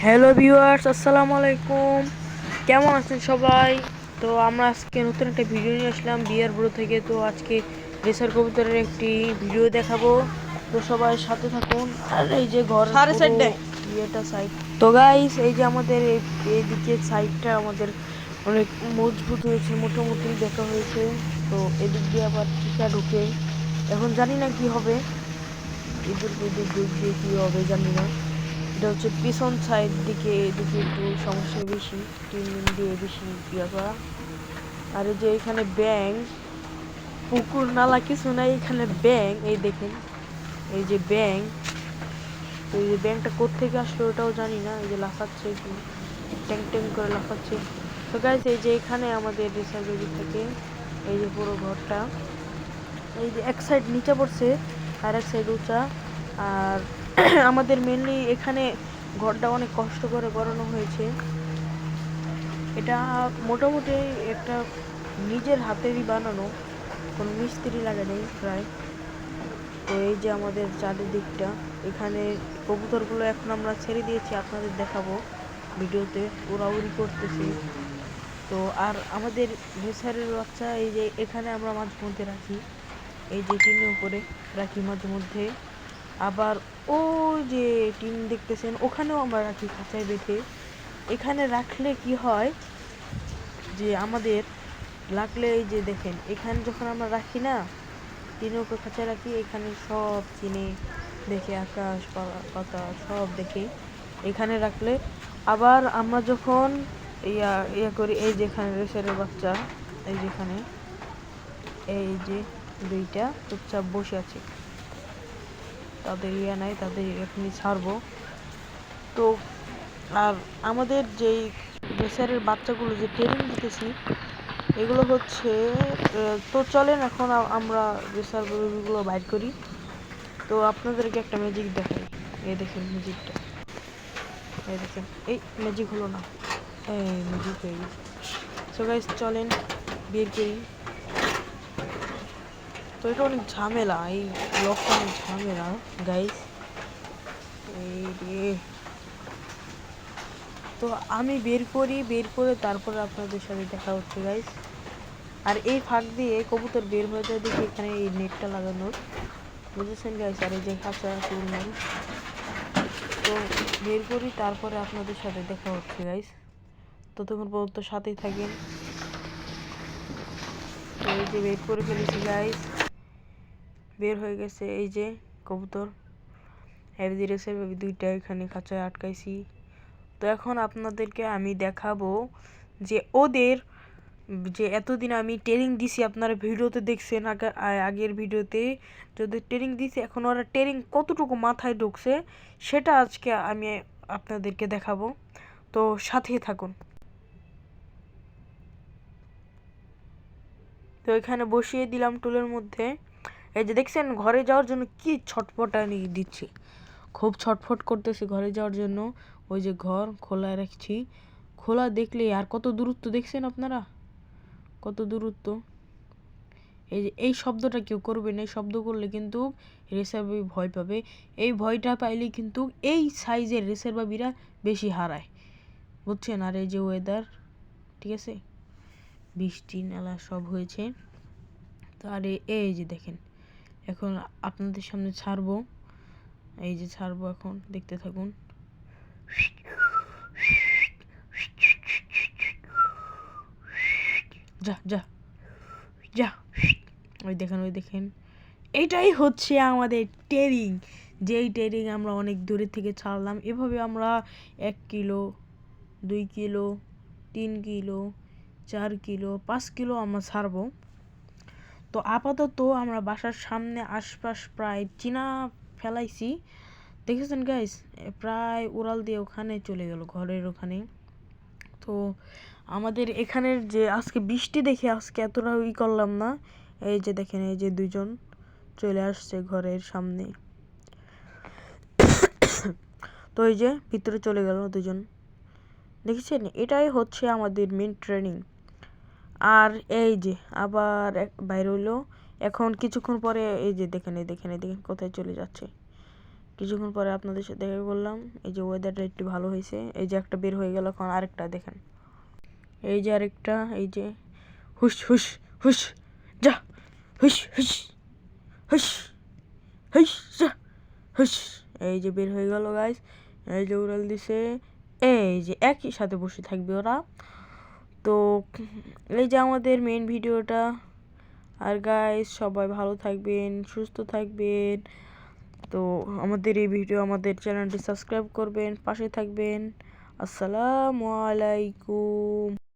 Hello viewers, আসসালামু আলাইকুম। কেমন আছেন সবাই? তো আমরা আজকে নতুন একটা ভিডিও নিয়ে আসলাম বিয়ার ব্রো থেকে। তো আজকে রেসার কবুতরের একটি ভিডিও দেখাবো, তো সবাই সাথে থাকুন। আর এই যে ঘর পুরো ইয়েটা সাইড, তো গাইস এই যে আমাদের এইদিকে সাইডটা আমাদের অনেক মজবুত হয়েছে, মোটামুটি দেখা হয়েছে। তো এদিক দিয়ে আবার টিকা ঢুকে, এখন জানি না কি হবে, এদিক দিয়ে কি হবে জানি না। এটা হচ্ছে পিছন সাইড দিকে, এদিকে একটু সমস্যা বেশি, টিন দিয়ে বেশি ইয়া করা। আর এই যে এখানে ব্যাং, পুকুর নালা কিছু নাই, এখানে ব্যাং, এই দেখেন এই যে ব্যাং। তো এই যে ব্যাংটা কোত্থেকে আসলো ওটাও জানি না, এই যে লাফাচ্ছে কি ট্যাং ট্যাং করে লাফাচ্ছে। তো গাইস এই যে এখানে আমাদের রেসার বেবি থাকে, এই যে পুরো ঘরটা, এই যে এক সাইড নিচে পড়ছে আর এক সাইড উঁচা। আর আমাদের মেনলি এখানে ঘরটা অনেক কষ্ট করে করানো হয়েছে। এটা মোটামুটি একটা নিজের হাতেরই বানানো, কোনো মিস্ত্রি লাগে নেই প্রায়। তো এই যে আমাদের চারিদিকটা, এখানে কবুতরগুলো এখন আমরা ছেড়ে দিয়েছি, আপনাদের দেখাবো ভিডিওতে, উড়াউড়ি করতেছি। তো আর আমাদের রেসারের বাচ্চা এই যে এখানে আমরা মাঝে মধ্যে রাখি, এই যে টিনের উপরে রাখি মাঝে মধ্যে। আবার ও যে টিন দেখতেছেন ওখানেও আমরা রাখি খাঁচায় বেঁধে। এখানে রাখলে কি হয় যে আমাদের লাগলে, এই যে দেখেন এখানে যখন আমরা রাখি না, টিনের উপর খাঁচায় রাখি, এখানে সব চিনে দেখে, আকাশ পাতা সব দেখে এখানে রাখলে। আবার আমরা যখন ইয়া ইয়া করি, এই যেখানে রেসারের বাচ্চা, এই যেখানে এই যে দুইটা চুপচাপ বসে আছে, তাদের ইয়া নাই, তাদের এখনই ছাড়বো। তো আর আমাদের যেই রেসারের বাচ্চাগুলো যে ট্রেনিং দিতেছি, এগুলো হচ্ছে তো চলেন এখন আমরা রেসার বেবিগুলো বাইর করি। তো আপনাদেরকে একটা ম্যাজিক দেখাই, এই দেখেন ম্যাজিকটা, এই দেখেন, এই ম্যাজিক হলো না, এই ম্যাজিক হয়ে গেছে। সো গাইস চলেন বের করি। তো এটা অনেক ঝামেলা, এই লকটা অনেক ঝামেলা গাইস, এই রে। তো আমি বের করি, বের করে তারপরে আপনাদের সাথে দেখা হচ্ছে গাইস। আর এই ফাঁক দিয়ে কবুতর বের হয়ে যায় দেখি, এখানে এই নেটটা লাগানোর, বুঝেছেন গাইস। আর এই যে খাঁচা তুললাম, তো বের করি তারপরে আপনাদের সাথে দেখা হচ্ছে গাইস, ততক্ষণ পর্যন্ত সাথেই থাকেন। তো এই যে বের করে ফেলেছি গাইস, বের হয়ে গেছে এই যে কবুতর, হেভি রেসের দুইটা এখানে খাঁচায় আটকাইছি। তো এখন আপনাদেরকে আমি দেখাবো যে ওদের যে এতদিন আমি ট্রেনিং দিছি, আপনারা ভিডিওতে দেখছেন, আগের ভিডিওতে যদি ট্রেনিং দিছি, এখন ওরা ট্রেনিং কতটুকু মাথায় ঢুকছে সেটা আজকে আমি আপনাদেরকে দেখাবো। তো সাথেই থাকুন। তো এখানে বসিয়ে দিলাম টুলের মধ্যে, এই যে দেখছেন ঘরে যাওয়ার জন্য কি ছটফটানি দিচ্ছে, খুব ছটফট করতেছে ঘরে যাওয়ার জন্য। ওই যে ঘর খোলা রাখছি, খোলা দেখলে আর কত দূরত্ব দেখছেন আপনারা, কত দূরত্ব। এই যে এই শব্দটা কেউ করবেন, এই শব্দ করলে কিন্তু রেসার বাবি ভয় পাবে। এই ভয়টা পাইলে কিন্তু এই সাইজের রেসার বাবিরা বেশি হারায়, বুঝছেন। আর এই যে ওয়েদার, ঠিক আছে, বৃষ্টি নালা সব হয়েছে। তো আর এই যে দেখেন, এখন আপনাদের সামনে ছাড়বো, এই যে ছাড়বো, এখন দেখতে থাকুন। যা যা যা, ওই দেখেন ওই দেখেন, এটাই হচ্ছে আমাদের ট্রেনিং, যেই ট্রেনিং আমরা অনেক দূরে থেকে ছাড়লাম। এভাবে আমরা 1 kilo, 2 kilo, 3 kilo, 4 kilo, 5 kilo আমরা ছাড়বো। তো আপাতত আমরা বাসার সামনে আশপাশ প্রায় চিনা ফেলাইছি, দেখেছেন গাইস, প্রায় উড়াল দিয়ে ওখানে চলে গেল, ঘরের ওখানে। তো আমাদের এখানের যে আজকে বৃষ্টি দেখে আজকে এতটা করলাম না। এই যে দেখেন, এই যে দুইজন চলে আসছে ঘরের সামনে, তো এই যে ভিতরে চলে গেল দুজন, দেখেছেন, এটাই হচ্ছে আমাদের মেন ট্রেনিং। আর এই যে আবার বাইরে হইলো, এখন কিছুক্ষণ পরে এই যে দেখেন, এই দেখেন, এই দেখেন কোথায় চলে যাচ্ছে, কিছুক্ষণ পরে আপনাদের সাথে দেখা করলাম। এই যে ওয়েদারটা একটু ভালো হয়েছে, এই যে একটা বের হয়ে গেল, এখন আরেকটা দেখেন, এই যে আরেকটা, এই যে হুস হুস হুস যা, হুস হুস হুস হুস যা হুস, এই যে বের হয়ে গেল গাইস। এই যে উড়াল দিছে, এই যে একই সাথে বসে থাকবে ওরা। তো এই যে আমাদের মেইন ভিডিওটা। আর গাইস সবাই ভালো থাকবেন, সুস্থ থাকবেন। তো আমাদের এই ভিডিও, আমাদের চ্যানেলটি সাবস্ক্রাইব করবেন, পাশে থাকবেন। আসসালামু আলাইকুম।